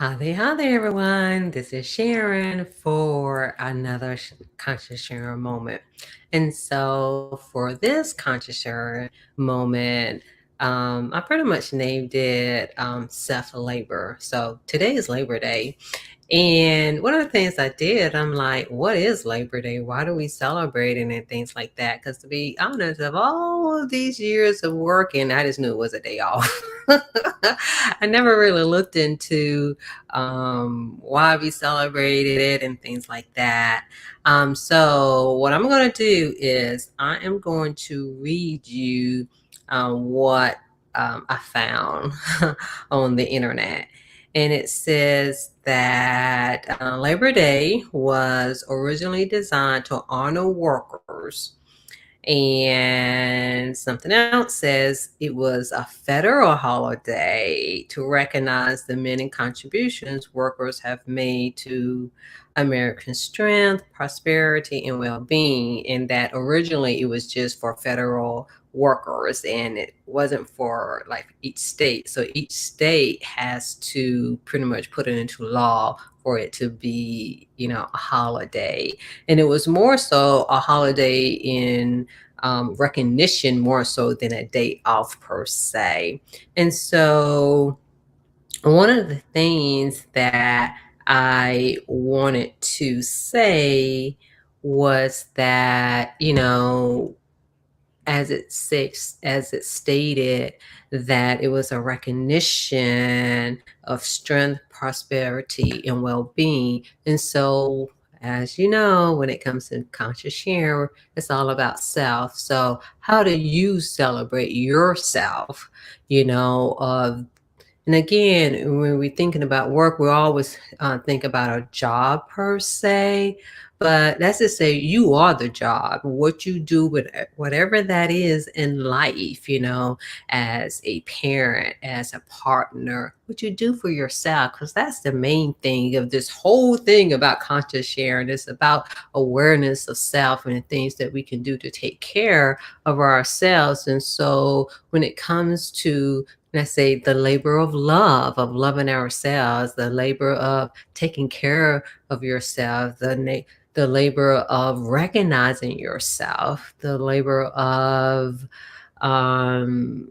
Hi there, everyone. This is Sharon for another Conscious Sharon moment. And so, for this Conscious Sharon moment, I pretty much named it Self Labor. So, today is Labor Day. And one of the things I did, I'm like, what is Labor Day? Why do we celebrate it and things like that? Because to be honest, of all of these years of working, I just knew it was a day off. I never really looked into why we celebrated it and things like that. So, what I'm going to do is I am going to read you what I found on the internet. And it says that Labor Day was originally designed to honor workers. And something else says it was a federal holiday to recognize the many contributions workers have made to American strength, prosperity, and well being. And that originally it was just for federal workers and it wasn't for like each state. So each state has to pretty much put it into law for it to be, a holiday. And it was more so a holiday in recognition more so than a day off per se. And so one of the things that I wanted to say was that, as it stated, that it was a recognition of strength, prosperity, and well-being. And so, as you know, when it comes to conscious sharing, it's all about self. So how do you celebrate yourself? you know uh, and again, when we're thinking about work, we always think about a job per se, but let's just say you are the job. What you do with whatever that is in life, as a parent, as a partner, what you do for yourself, because that's the main thing of this whole thing about conscious sharing. It's about awareness of self and the things that we can do to take care of ourselves. And so when it comes to, let's say, the labor of love, of loving ourselves, the labor of taking care of yourself, the labor of recognizing yourself, the labor of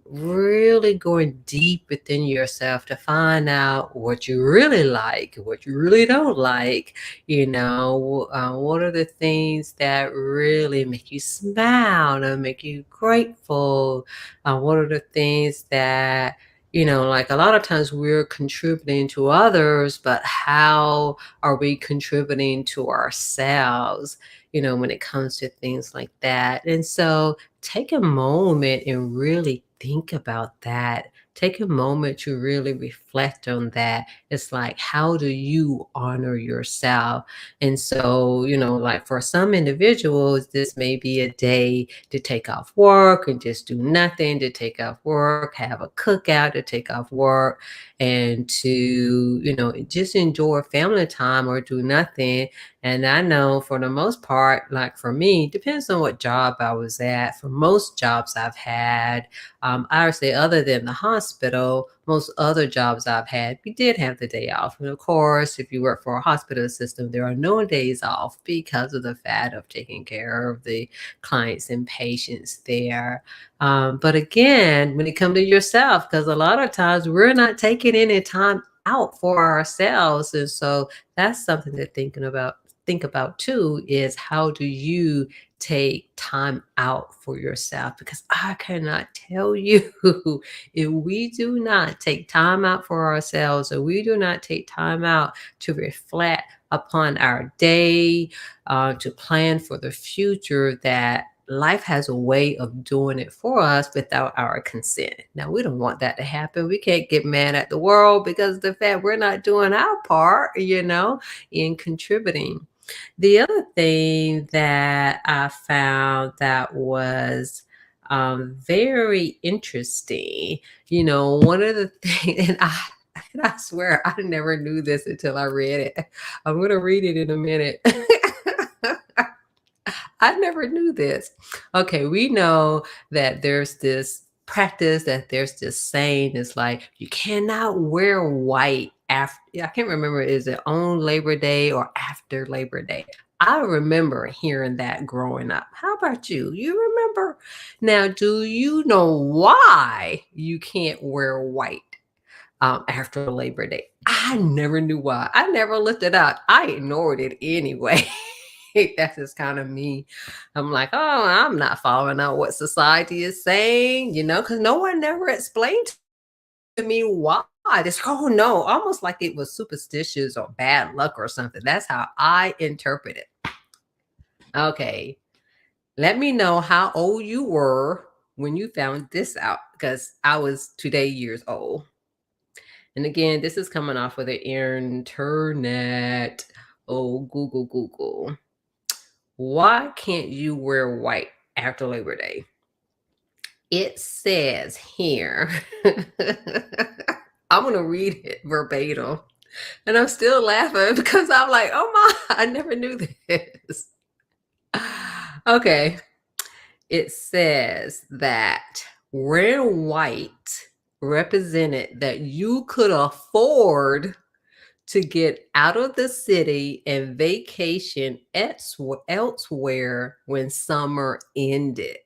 really going deep within yourself to find out what you really like, what you really don't like. What are the things that really make you smile and make you grateful? What are the things that, like a lot of times we're contributing to others, but how are we contributing to ourselves, when it comes to things like that? And so take a moment and really think about that. Take a moment to really reflect on that. It's like, how do you honor yourself? And so, like for some individuals, this may be a day to take off work and just do nothing, to take off work, have a cookout, to take off work, and to, just enjoy family time or do nothing. And I know for the most part, like for me, depends on what job I was at. For most jobs I've had, I would say other than the hospital, most other jobs I've had, we did have the day off. And of course, if you work for a hospital system, there are no days off because of the fact of taking care of the clients and patients there. But again, when it comes to yourself, because a lot of times we're not taking any time out for ourselves. And so that's something to think about too, is how do you take time out for yourself? Because I cannot tell you, if we do not take time out for ourselves, or we do not take time out to reflect upon our day, to plan for the future, that life has a way of doing it for us without our consent. Now, we don't want that to happen. We can't get mad at the world because of the fact we're not doing our part, in contributing. The other thing that I found that was very interesting, one of the things, and I swear I never knew this until I read it. I'm going to read it in a minute. I never knew this. Okay, we know that there's this practice that there's this saying is like you cannot wear white after. I can't remember, is it on Labor Day or after Labor Day? I remember hearing that growing up. How about you? You remember? Now, do you know why you can't wear white after Labor Day? I never knew why. I never looked it up. I ignored it anyway. That's just kind of me. I'm like, oh, I'm not following out what society is saying, because no one ever explained to me why. This, oh no, almost like it was superstitious or bad luck or something. That's how I interpret it. Okay. Let me know how old you were when you found this out, because I was today years old. And again, this is coming off of the internet. Oh, Google. Why can't you wear white after Labor Day? It says here, I'm going to read it verbatim. And I'm still laughing because I'm like, oh my, I never knew this. Okay. It says that wearing white represented that you could afford to get out of the city and vacation elsewhere when summer ended.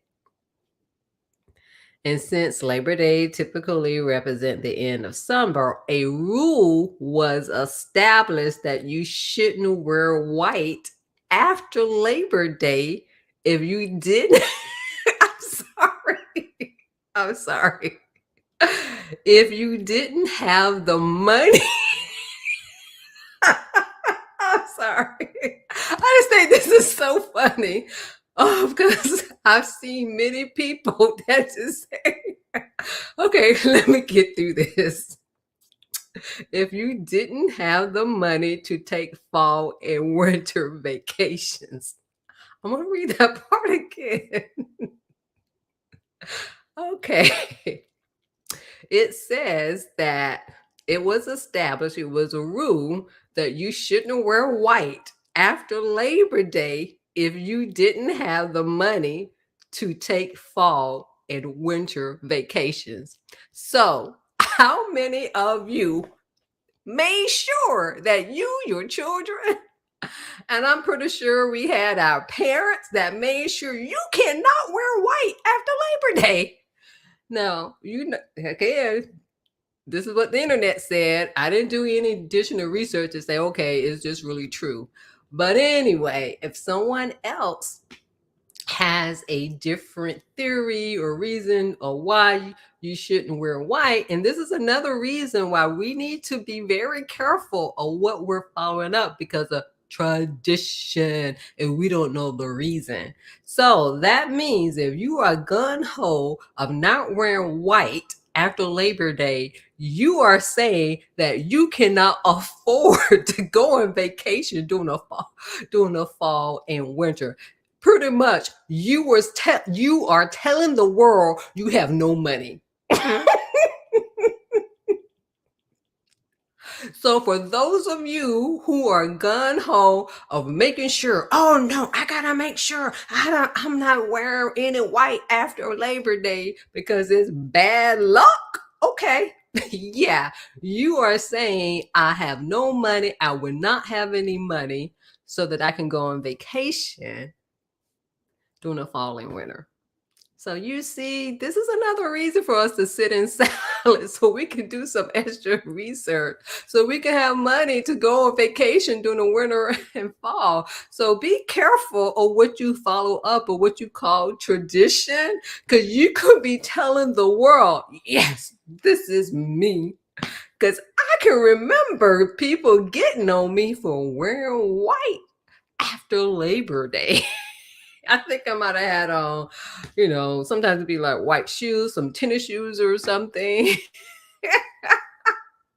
And since Labor Day typically represent the end of summer, a rule was established that you shouldn't wear white after Labor Day if you didn't. I'm sorry. If you didn't have the money. I'm sorry. I just think this is so funny. Because I've seen many people that just say, okay, let me get through this. If you didn't have the money to take fall and winter vacations, I'm going to read that part again. Okay. It says that it was established, it was a rule that you shouldn't wear white after Labor Day if you didn't have the money to take fall and winter vacations. So, how many of you made sure that your children, and I'm pretty sure we had our parents that made sure you cannot wear white after Labor Day? Now, again, this is what the internet said. I didn't do any additional research to say, okay, is this really true? But anyway, if someone else has a different theory or reason or why you shouldn't wear white, and this is another reason why we need to be very careful of what we're following up because of tradition and we don't know the reason. So that means if you are gun-ho of not wearing white after Labor Day, you are saying that you cannot afford to go on vacation during the fall and winter. Pretty much, you are telling the world you have no money. So for those of you who are gun-ho of making sure, oh no, I gotta make sure I'm not wearing any white after Labor Day because it's bad luck. Okay. Yeah, you are saying I have no money. I will not have any money so that I can go on vacation during the fall and winter. So you see, this is another reason for us to sit in silence so we can do some extra research, so we can have money to go on vacation during the winter and fall. So be careful of what you follow up or what you call tradition, because you could be telling the world, yes, this is me. Because I can remember people getting on me for wearing white after Labor Day. I think I might have had on, sometimes it'd be like white shoes, some tennis shoes or something.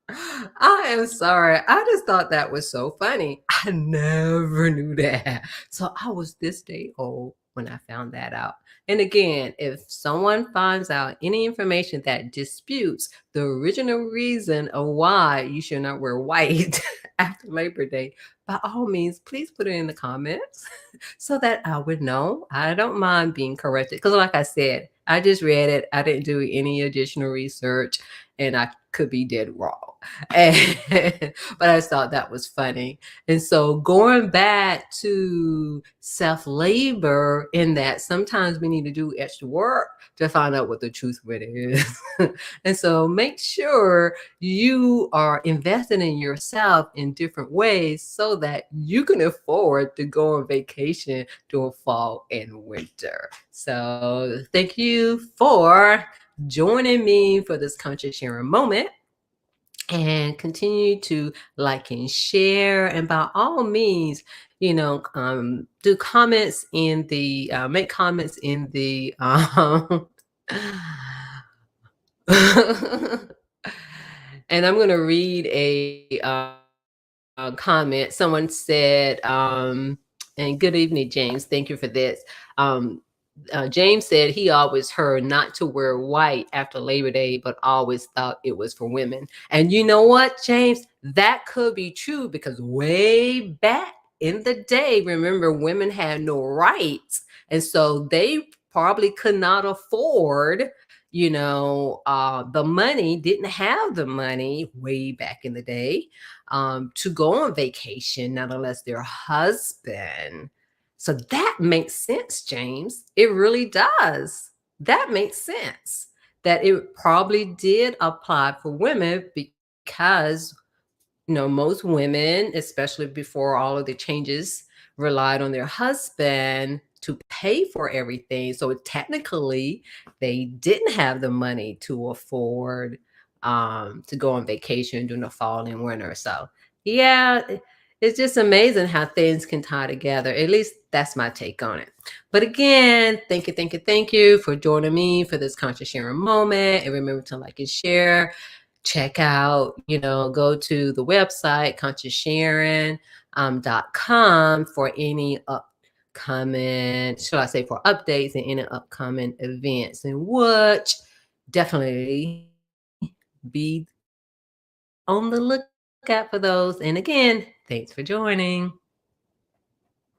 I am sorry. I just thought that was so funny. I never knew that. So I was this day old when I found that out. And again, if someone finds out any information that disputes the original reason of why you should not wear white after Labor Day, by all means, please put it in the comments so that I would know. I don't mind being corrected because, like I said, I just read it. I didn't do any additional research, and I could be dead wrong. And, but I just thought that was funny. And so going back to self-labor, in that sometimes we need to do extra work to find out what the truth really is. And so make sure you are investing in yourself in different ways so that you can afford to go on vacation during fall and winter. So thank you for joining me for this conscious sharing moment, and continue to like and share. And by all means, do comments in the make comments in the and I'm going to read a comment. Someone said, and good evening, James. Thank you for this. Um, James said he always heard not to wear white after Labor Day, but always thought it was for women. And you know what, James? That could be true because way back in the day, remember, women had no rights. And so they probably could not afford, the money, didn't have the money way back in the day, to go on vacation, not unless their husband. So that makes sense, James. It really does. That makes sense that it probably did apply for women because, most women, especially before all of the changes, relied on their husband to pay for everything. So technically, they didn't have the money to afford to go on vacation during the fall and winter. So, yeah, it's just amazing how things can tie together. At least that's my take on it. But again, thank you for joining me for this conscious sharing moment. And remember to like and share. Check out, go to the website, consciousharing.com, for any upcoming, should I say, for updates and any upcoming events, and which definitely be on the lookout for those. And again, thanks for joining.